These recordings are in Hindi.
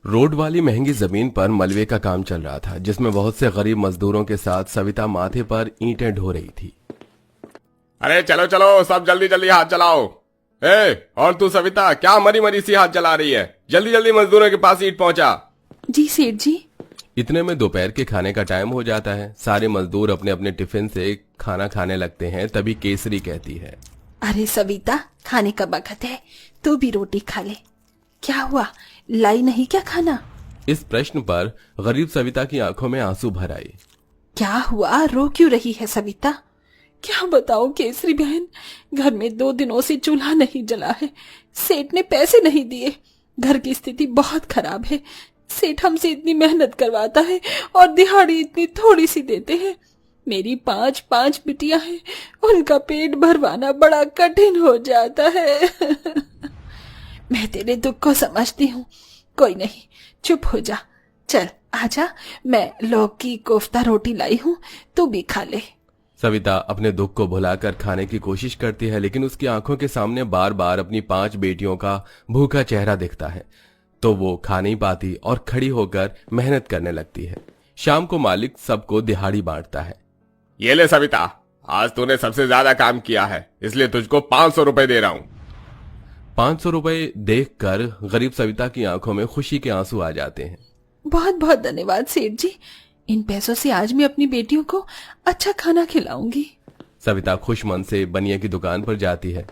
रोड वाली महंगी जमीन पर मलबे का काम चल रहा था, जिसमें बहुत से गरीब मजदूरों के साथ सविता माथे पर ईंटें ढो रही थी। अरे चलो चलो, सब जल्दी जल्दी हाथ चलाओ। और तू सविता, क्या मरी मरी सी हाथ चला रही है? जल्दी जल्दी मजदूरों के पास ईंट पहुंचा। जी सेठ जी। इतने में दोपहर के खाने का टाइम हो जाता है। सारे मजदूर अपने अपने टिफिन से खाना खाने लगते हैं। तभी केसरी कहती है, अरे सविता, खाने का वक्त है, तू भी रोटी खा ले। क्या हुआ, लाई नहीं क्या खाना? इस प्रश्न पर गरीब सविता की आंखों में आंसू भर आए। क्या हुआ, रो क्यों रही है सविता? क्या बताओ केसरी बहन, घर में 2 दिनों से चूल्हा नहीं जला है। सेठ ने पैसे नहीं दिए। घर की स्थिति बहुत खराब है। सेठ हमसे इतनी मेहनत करवाता है और दिहाड़ी इतनी थोड़ी सी देते हैं। मेरी 5 बिटियां हैं, उनका पेट भरवाना बड़ा कठिन हो जाता है। मैं तेरे दुख को समझती हूँ। कोई नहीं, चुप हो जा। चल आजा, मैं लौकी कोफ्ता रोटी लाई हूँ, तू भी खा ले। सविता अपने दुख को भुलाकर खाने की कोशिश करती है, लेकिन उसकी आंखों के सामने बार बार अपनी 5 बेटियों का भूखा चेहरा दिखता है। तो वो खा नहीं पाती और खड़ी होकर मेहनत करने लगती है। शाम को मालिक सबको दिहाड़ी बांटता है। ये ले सविता, आज तूने सबसे ज्यादा काम किया है, इसलिए तुझको 500 रुपए दे रहा हूँ। 500 रुपए देखकर गरीब सविता की आंखों में खुशी के आंसू आ जाते हैं। बहुत बहुत धन्यवाद सेठ जी। इन पैसों से आज मैं अपनी बेटियों को अच्छा खाना खिलाऊंगी। सविता खुश मन से बनिया की दुकान पर जाती है,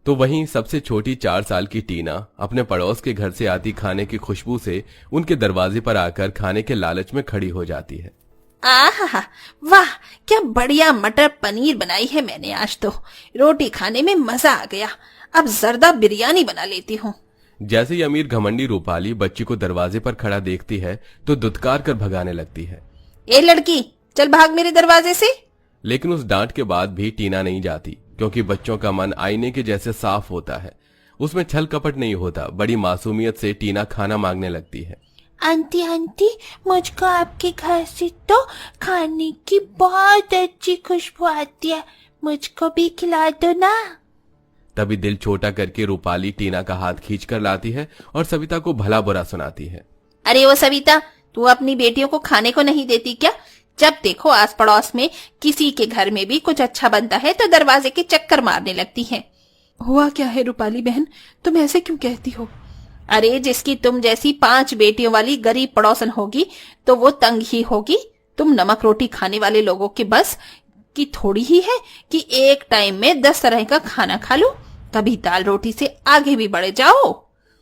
तो वहीं सबसे छोटी 4 साल की टीना अपने पड़ोस के घर से आती खाने की खुशबू से उनके दरवाजे पर आकर खाने के लालच में खड़ी हो जाती है। आहा, वाह, क्या बढ़िया मटर पनीर बनाई है मैंने आज तो। रोटी खाने में मजा आ गया। अब जर्दा बिरयानी बना लेती हूँ। जैसे ही अमीर घमंडी रूपाली बच्ची को दरवाजे पर खड़ा देखती है तो दुत्कार कर भगाने लगती है। ए लड़की, चल भाग मेरे दरवाजे से। लेकिन उस डांट के बाद भी टीना नहीं जाती, क्योंकि बच्चों का मन आईने के जैसे साफ होता है। उसमें छल कपट नहीं होता। बड़ी मासूमियत से टीना खाना मांगने लगती है। आंटी आंटी, मुझको आपके घर से तो खाने की बहुत अच्छी खुशबू आती है, मुझको भी खिला दो ना। तभी दिल छोटा करके रूपाली टीना का हाथ खींच कर लाती है और सविता को भला बुरा सुनाती है। अरे वो सविता, तू अपनी बेटियों को खाने को नहीं देती क्या? जब देखो आस पड़ोस में किसी के घर में भी कुछ अच्छा बनता है तो दरवाजे के चक्कर मारने लगती है। हुआ क्या है रूपाली बहन, तुम ऐसे क्यों कहती हो? अरे जिसकी तुम जैसी 5 बेटियों वाली गरीब पड़ोसन होगी तो वो तंग ही होगी। तुम नमक रोटी खाने वाले लोगों के बस की थोड़ी ही है कि एक टाइम में 10 तरह का खाना खा लो। कभी दाल रोटी से आगे भी बढ़ जाओ।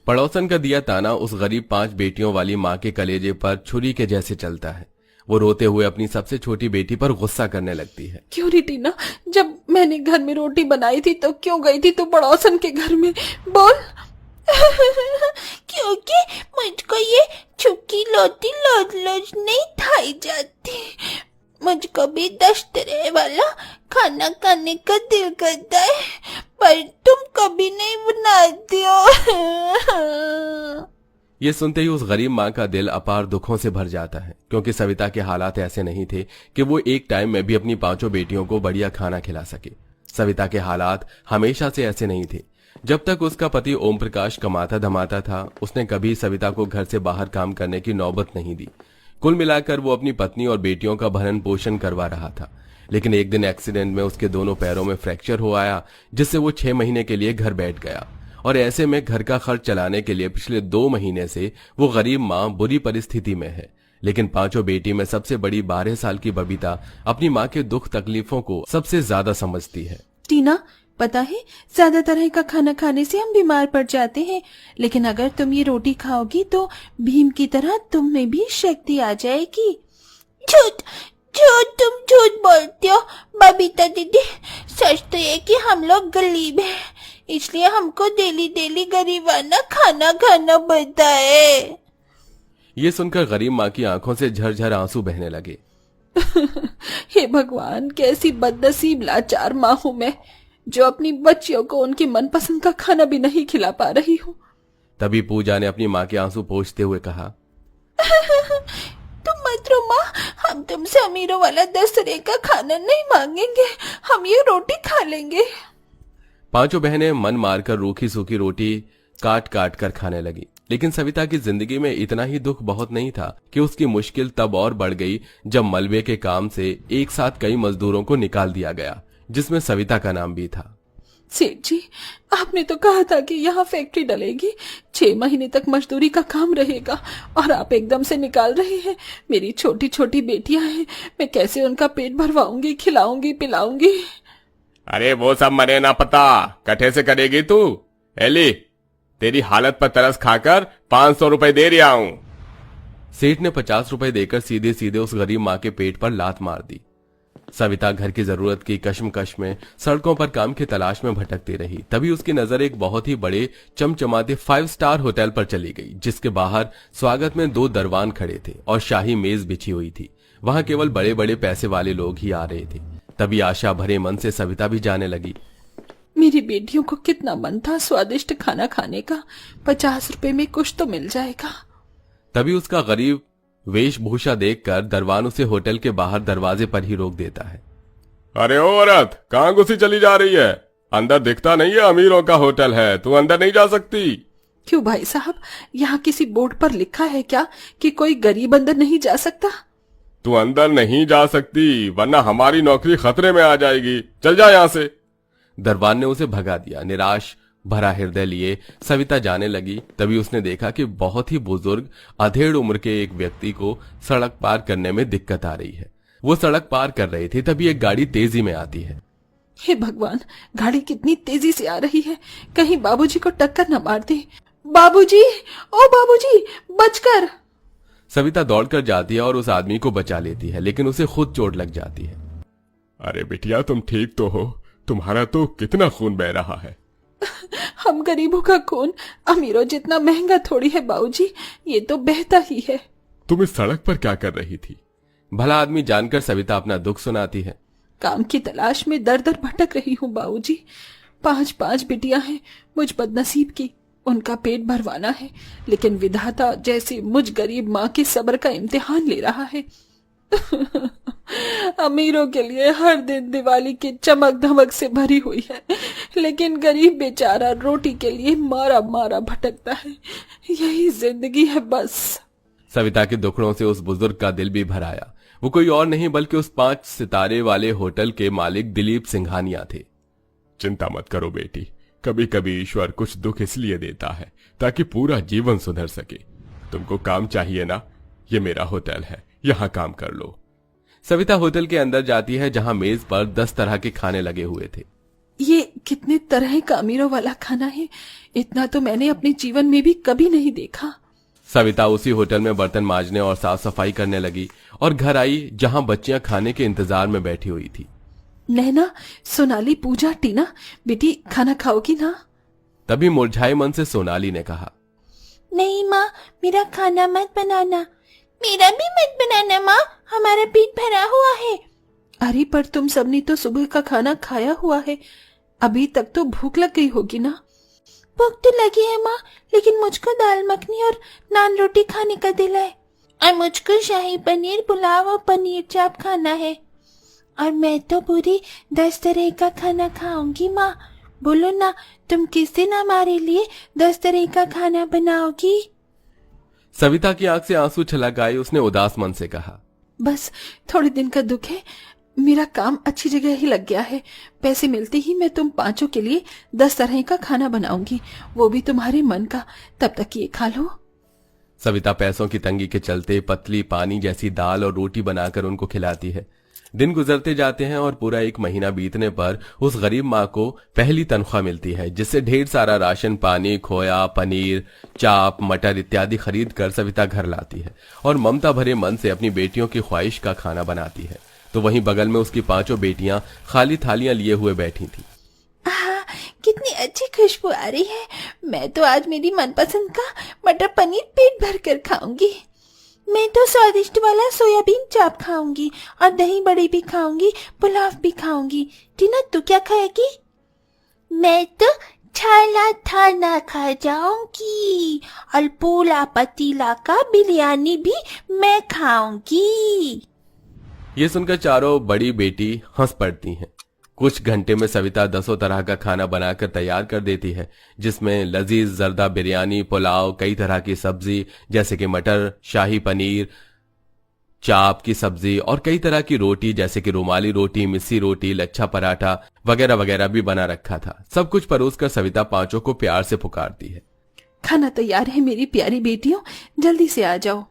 पड़ोसन का दिया ताना उस गरीब 5 बेटियों वाली माँ के कलेजे पर छुरी के जैसे चलता है। वो रोते हुए अपनी सबसे छोटी बेटी पर गुस्सा करने लगती है। क्यों री टीना, जब मैंने घर में रोटी बनाई थी तो क्यों गई थी तू पड़ोसन के घर में? बोल। क्योंकि मुझको ये छुकी लोटी लोज लोज नहीं खाई जाती। मुझको भी 10 तरह वाला खाना खाने का दिल करता है, पर तुम कभी नहीं बनाती हो। ये सुनते ही उस गरीब माँ का दिल अपार दुखों से भर जाता है, क्योंकि सविता के हालात ऐसे नहीं थे कि वो एक टाइम में भी अपनी 5 बेटियों को बढ़िया खाना खिला सके। सविता के हालात हमेशा से ऐसे नहीं थे। जब तक उसका पति ओम प्रकाश कमाता धमाता था, उसने कभी सविता को घर से बाहर काम करने की नौबत नहीं दी। कुल मिलाकर वो अपनी पत्नी और बेटियों का भरण पोषण करवा रहा था। लेकिन एक दिन एक्सीडेंट में उसके दोनों पैरों में फ्रैक्चर हो आया, जिससे वो 6 महीने के लिए घर बैठ गया। और ऐसे में घर का खर्च चलाने के लिए पिछले 2 महीने से वो गरीब माँ बुरी परिस्थिति में है। लेकिन 5 बेटी में सबसे बड़ी 12 साल की बबीता अपनी माँ के दुख तकलीफों को सबसे ज्यादा समझती है। टीना, पता है ज्यादा तरह का खाना खाने से हम बीमार पड़ जाते हैं, लेकिन अगर तुम ये रोटी खाओगी तो भीम की तरह तुम में भी शक्ति आ जाएगी। झूठ झूठ, तुम झूठ बोलती हो बबीता दीदी। सच तो ये कि हम लोग गरीब हैं, इसलिए हमको डेली डेली गरीबाना खाना खाना पड़ता है। ये सुनकर गरीब माँ की आंखों से झरझर आंसू बहने लगे। हे भगवान, कैसी बदनसीब लाचार माँ हूँ मैं, जो अपनी बच्चियों को उनकी मनपसंद का खाना भी नहीं खिला पा रही हूँ। तभी पूजा ने अपनी माँ के आंसू पोंछते हुए कहा, तुम मत रो माँ, हम तुमसे अमीरों वाला 10 तरह का खाना नहीं मांगेंगे, हम ये रोटी खा लेंगे। 5 बहनें मन मारकर रूखी सूखी रोटी काट काट कर खाने लगी। लेकिन सविता की जिंदगी में इतना ही दुख बहुत नहीं था कि उसकी मुश्किल तब और बढ़ गई जब मलबे के काम से एक साथ कई मजदूरों को निकाल दिया गया, जिसमें सविता का नाम भी था। सेठ जी, आपने तो कहा था कि यहाँ फैक्ट्री डलेगी, 6 महीने तक मजदूरी का काम रहेगा और आप एकदम से निकाल रहे हैं। मेरी छोटी छोटी बेटियां हैं, मैं कैसे उनका पेट भरवाऊंगी, खिलाऊंगी, पिलाऊंगी। अरे वो सब मरे ना पता, कठे से करेगी तू। एली, तेरी हालत पर तरस खाकर 500 रुपए दे रहा हूं। सेठ ने 50 रुपए देकर सीधे सीधे उस गरीब माँ के पेट पर लात मार दी। सविता घर की जरूरत की कश्मकश में सड़कों पर काम की तलाश में भटकती रही। तभी उसकी नजर एक बहुत ही बड़े चमचमाते 5 स्टार होटल पर चली गई, जिसके बाहर स्वागत में 2 दरवान खड़े थे और शाही मेज बिछी हुई थी। वहां केवल बड़े बड़े पैसे वाले लोग ही आ रहे थे। तभी आशा भरे मन से सविता भी जाने लगी। मेरी बेटियों को कितना मन था स्वादिष्ट खाना खाने का, 50 रुपए में कुछ तो मिल जाएगा। तभी उसका गरीब वेशभूषा देखकर दरवान उसे होटल के बाहर दरवाजे पर ही रोक देता है। अरे ओ औरत, कहाँ घुसी चली जा रही है? अंदर दिखता नहीं है अमीरों का होटल है, तू अंदर नहीं जा सकती। क्यों भाई साहब, यहाँ किसी बोर्ड पर लिखा है क्या कि कोई गरीब अंदर नहीं जा सकता? तू अंदर नहीं जा सकती वरना हमारी नौकरी खतरे में आ जाएगी, चल जा यहाँ से। दरबान ने उसे भगा दिया। निराश भरा हृदय लिए सविता जाने लगी। तभी उसने देखा कि बहुत ही बुजुर्ग अधेड़ उम्र के एक व्यक्ति को सड़क पार करने में दिक्कत आ रही है। वो सड़क पार कर रहे थे, तभी एक गाड़ी तेजी में आती है। हे भगवान, गाड़ी कितनी तेजी से आ रही है, कहीं बाबूजी को टक्कर न मार दे। बाबूजी, ओ बाबूजी, बचकर। सविता दौड़कर जाती है और उस आदमी को बचा लेती है, लेकिन उसे खुद चोट लग जाती है। अरे बिटिया, तुम ठीक तो हो? तुम्हारा तो कितना खून बह रहा है। हम गरीबों का खून अमीरों जितना महंगा थोड़ी है बाबूजी, ये तो बहता ही है। तुम इस सड़क पर क्या कर रही थी? भला आदमी जानकर सविता अपना दुख सुनाती है। काम की तलाश में दर दर भटक रही हूँ बाबूजी। 5 बिटियां हैं मुझ बदनसीब की, उनका पेट भरवाना है, लेकिन विधाता जैसे मुझ गरीब माँ के सब्र का इम्तिहान ले रहा है। अमीरों के लिए हर दिन दिवाली की चमक धमक से भरी हुई है, लेकिन गरीब बेचारा रोटी के लिए मारा मारा भटकता है। यही जिंदगी है बस। सविता के दुखड़ों से उस बुजुर्ग का दिल भी भर आया। वो कोई और नहीं बल्कि उस 5 सितारे वाले होटल के मालिक दिलीप सिंघानिया थे। चिंता मत करो बेटी, कभी कभी ईश्वर कुछ दुख इसलिए देता है ताकि पूरा जीवन सुधर सके। तुमको काम चाहिए ना? ये मेरा होटल है, यहाँ काम कर लो। सविता होटल के अंदर जाती है, जहाँ मेज पर 10 तरह के खाने लगे हुए थे। ये कितने तरह का अमीरों वाला खाना है, इतना तो मैंने अपने जीवन में भी कभी नहीं देखा। सविता उसी होटल में बर्तन मांजने और साफ सफाई करने लगी और घर आई, जहाँ बच्चियां खाने के इंतजार में बैठी हुई थी। नैना, सोनाली, पूजा, टीना, बेटी खाना खाओगी ना? तभी मुरझाए मन से सोनाली ने कहा, नहीं माँ, मेरा खाना मत बनाना। मेरा भी मत बनाना माँ, हमारा पेट भरा हुआ है। अरे पर तुम सबने तो सुबह का खाना खाया हुआ है, अभी तक तो भूख लग गई होगी ना? भूख तो लगी है माँ, लेकिन मुझको दाल मखनी और नान रोटी खाने का दिल है, और मुझको शाही पनीर पुलाव और पनीर चाप खाना है, और मैं तो पूरी 10 तरह का खाना खाऊंगी माँ। बोलो ना, तुम किस दिन हमारे लिए 10 तरह का खाना बनाओगी? सविता की आंख से आंसू छलक आए। उसने उदास मन से कहा, बस थोड़े दिन का दुख है, मेरा काम अच्छी जगह ही लग गया है। पैसे मिलते ही मैं तुम 5 के लिए 10 तरह का खाना बनाऊंगी, वो भी तुम्हारे मन का। तब तक ये खा लो। सविता पैसों की तंगी के चलते पतली पानी जैसी दाल और रोटी बनाकर उनको खिलाती है। दिन गुजरते जाते हैं और पूरा 1 महीना बीतने पर उस गरीब माँ को पहली तनख्वाह मिलती है, जिससे ढेर सारा राशन पानी, खोया, पनीर, चाप, मटर इत्यादि खरीद कर सविता घर लाती है और ममता भरे मन से अपनी बेटियों की ख्वाहिश का खाना बनाती है। तो वहीं बगल में उसकी 5 बेटियां खाली थालियां लिए हुए बैठी थीं। कितनी अच्छी खुशबू आ रही है। मैं तो आज मेरी मनपसंद का मटर पनीर पेट भर कर खाऊंगी। मैं तो स्वादिष्ट वाला सोयाबीन चाप खाऊंगी और दही बड़ी भी खाऊंगी, पुलाव भी खाऊंगी। टीना, तू क्या खाएगी? मैं तो छाला थाना खा जाऊंगी और पूला पतीला का बिरयानी भी मैं खाऊंगी। ये सुनकर चारों बड़ी बेटी हंस पड़ती हैं। कुछ घंटे में सविता 10 तरह का खाना बनाकर तैयार कर देती है, जिसमें लजीज जर्दा बिरयानी, पुलाव, कई तरह की सब्जी जैसे कि मटर, शाही पनीर, चाप की सब्जी और कई तरह की रोटी जैसे कि रुमाली रोटी, मिस्सी रोटी, लच्छा पराठा वगैरह वगैरह भी बना रखा था। सब कुछ परोसकर सविता पांचों को प्यार से पुकारती है। खाना तैयार है मेरी प्यारी बेटियों, जल्दी से आ जाओ।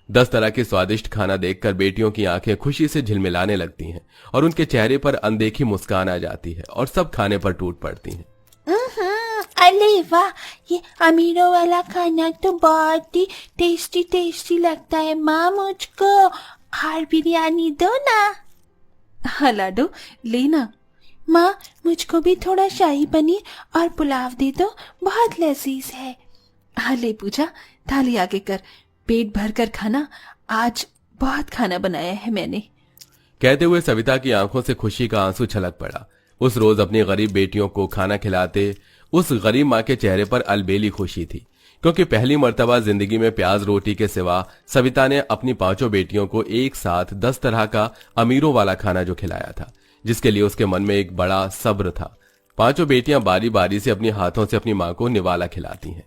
10 तरह के स्वादिष्ट खाना देखकर बेटियों की आंखें खुशी से झिलमिलाने लगती हैं और उनके चेहरे पर अनदेखी मुस्कान आ जाती है और सब खाने पर टूट पड़ती हैं। अरे वाह, ये अमीरों वाला खाना तो बहुत ही टेस्टी टेस्टी लगता है। माँ मुझको और बिरयानी दो ना। हाँ लाडो, लेना। माँ मुझको भी थोड़ा शाही पनीर और पुलाव दे दो, बहुत लजीज है। हाँ ले पूजा, थाली आगे कर, पेट भर कर खाना, आज बहुत खाना बनाया है मैंने। कहते हुए सविता की आंखों से खुशी का आंसू छलक पड़ा। उस रोज अपनी गरीब बेटियों को खाना खिलाते उस गरीब माँ के चेहरे पर अलबेली खुशी थी, क्योंकि पहली मर्तबा जिंदगी में प्याज रोटी के सिवा सविता ने अपनी पांचों बेटियों को एक साथ 10 तरह का अमीरों वाला खाना जो खिलाया था, जिसके लिए उसके मन में एक बड़ा सब्र था। पांचों बेटियां बारी बारी से अपने हाथों से अपनी माँ को निवाला खिलाती हैं।